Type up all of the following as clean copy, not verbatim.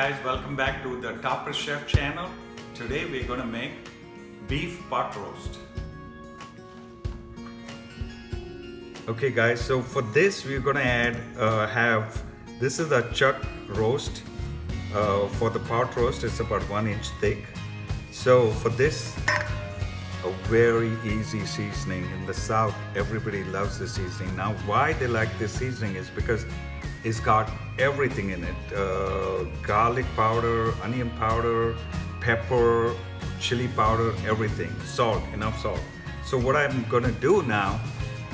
guys, welcome back to the Topper Chef channel. Today we're going to make beef pot roast. Okay guys, so for this we're going to this is a chuck roast. For the pot roast it's about 1 inch thick. So for this, a very easy seasoning. In the South everybody loves this seasoning. Now why they like this seasoning is because it's got everything in it. Garlic powder, onion powder, pepper, chili powder, everything. Salt, enough salt. So what I'm gonna do now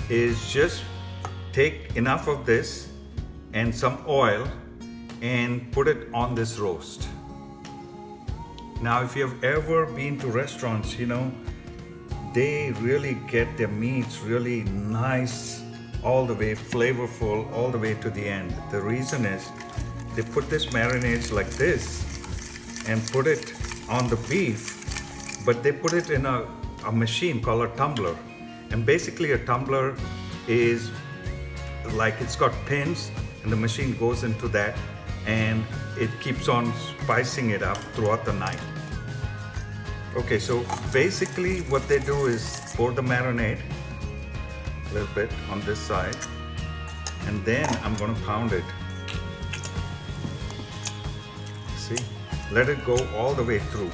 is just take enough of this and some oil and put it on this roast. Now if you've ever been to restaurants, you know, they really get their meats really nice, all the way flavorful, all the way to the end. The reason is they put this marinades like this and put it on the beef, but they put it in a machine called a tumbler. And basically a tumbler is like, it's got pins and the machine goes into that and it keeps on spicing it up throughout the night. Okay, so basically what they do is pour the marinade a little bit on this side, and then I'm going to pound it. See, let it go all the way through.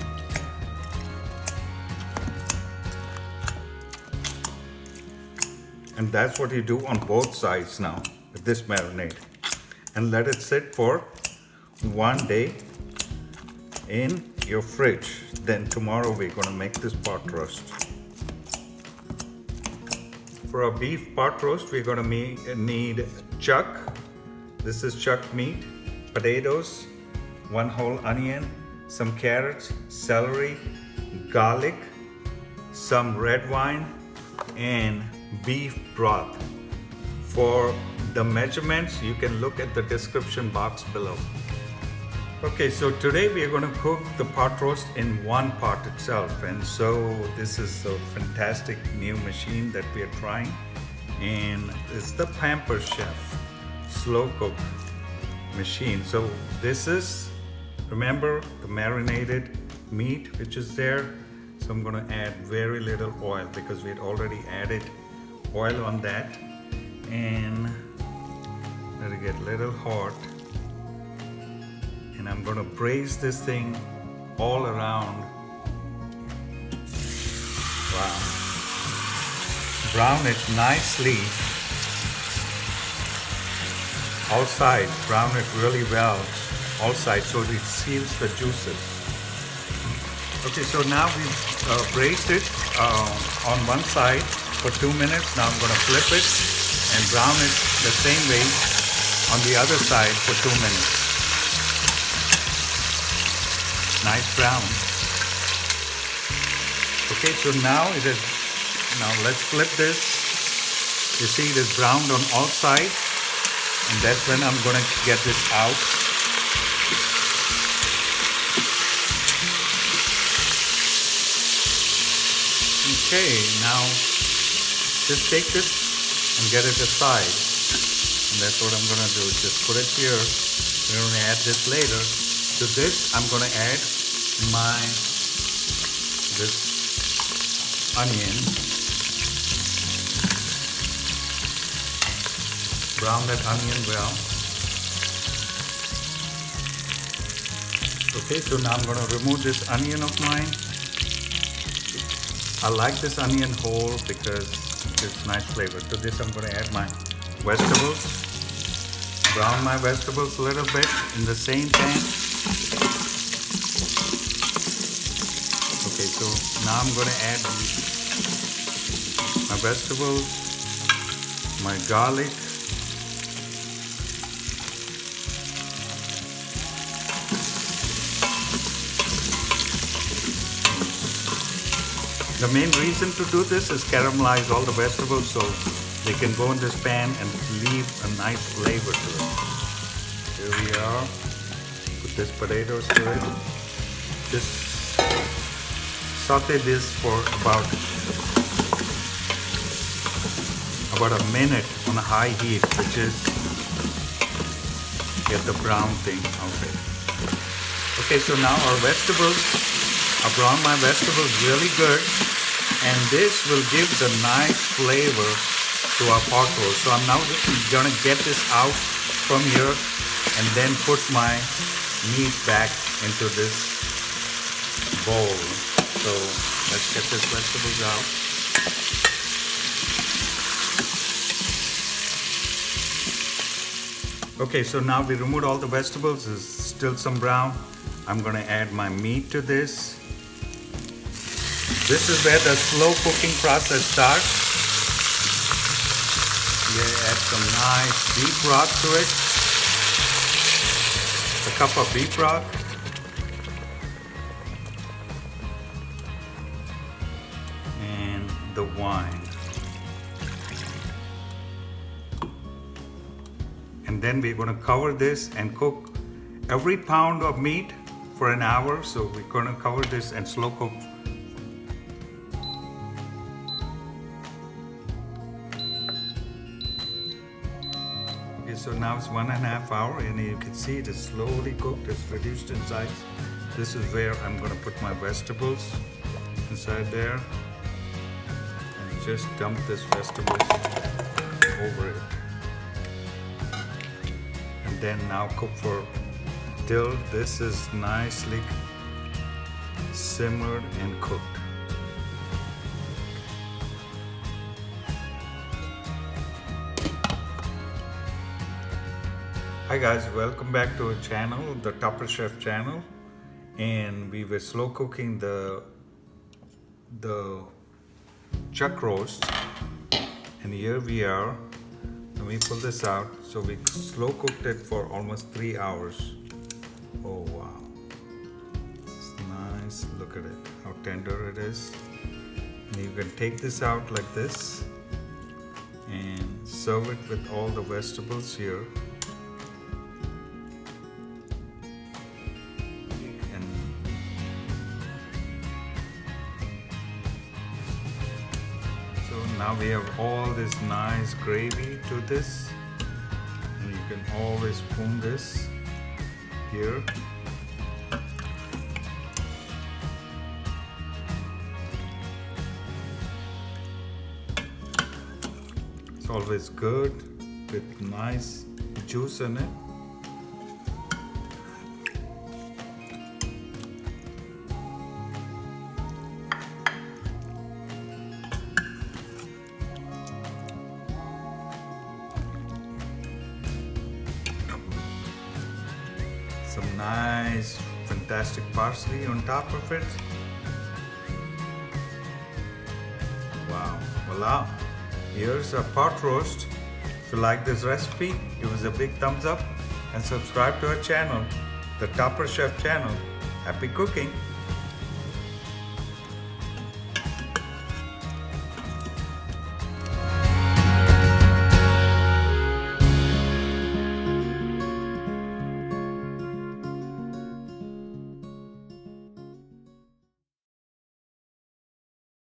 And that's what you do on both sides now with this marinade, and let it sit for 1 day in your fridge. Then tomorrow we're going to make this pot roast. For a beef pot roast, we're going to need chuck. This is chuck meat, potatoes, 1 whole onion, some carrots, celery, garlic, some red wine, and beef broth. For the measurements, you can look at the description box below. Okay, so today we are going to cook the pot roast in one pot itself, and so this is a fantastic new machine that we are trying, and it's the Pamper Chef slow cook machine. So this is, remember, the marinated meat which is there. So I'm going to add very little oil because we had already added oil on that, and let it get a little hot. And I'm going to braise this thing all around. Wow. Brown it nicely. All sides, brown it really well. All sides so it seals the juices. Okay, so now we've braised it on one side for 2 minutes. Now I'm going to flip it and brown it the same way on the other side for 2 minutes. Nice brown. Okay, so now let's flip this. You see it is browned on all sides, and that's when I'm going to get this out. Okay, now just take this and get it aside. And that's what I'm going to do. Just put it here. We're going to add this later. To this, I'm going to add this onion. Brown that onion well. Okay, so now I'm going to remove this onion of mine. I like this onion whole because it's nice flavor. To this, I'm going to add my vegetables. Brown my vegetables a little bit in the same pan. Okay, so now I'm going to add my vegetables, my garlic, the main reason to do this is caramelize all the vegetables so they can go in this pan and leave a nice flavor to it. Here we are. Put this potatoes to it. Just saute this for about a minute on a high heat, which is get the brown thing of it. Okay, so now our vegetables, I browned my vegetables really good, and this will give the nice flavor to our pot roast. So I'm now gonna get this out from here and then put my meat back into this bowl. So let's get these vegetables out. Okay, so now we removed all the vegetables. There's still some brown. I'm gonna add my meat to this. This is where the slow cooking process starts. You add some nice beef broth to it. A cup of beef broth. And the wine. And then we're going to cover this and cook every pound of meat for an hour. So we're going to cover this and slow cook. Okay, so now it's 1.5 hours, and you can see it is slowly cooked. It's reduced in size. This is where I'm going to put my vegetables inside there, and just dump this vegetables over it. Then now cook for till this is nicely simmered and cooked. Hi guys, welcome back to our channel, the Topper Chef channel, and we were slow cooking the chuck roast, and here we are. Let me pull this out. So we slow cooked it for almost 3 hours. Oh wow, it's nice. Look at it, how tender it is. And you can take this out like this and serve it with all the vegetables here. Now we have all this nice gravy to this, and you can always spoon this here. It's always good with nice juice in it. Some nice, fantastic parsley on top of it. Wow, voila. Here's a pot roast. If you like this recipe, give us a big thumbs up and subscribe to our channel, the Topper Chef channel. Happy cooking!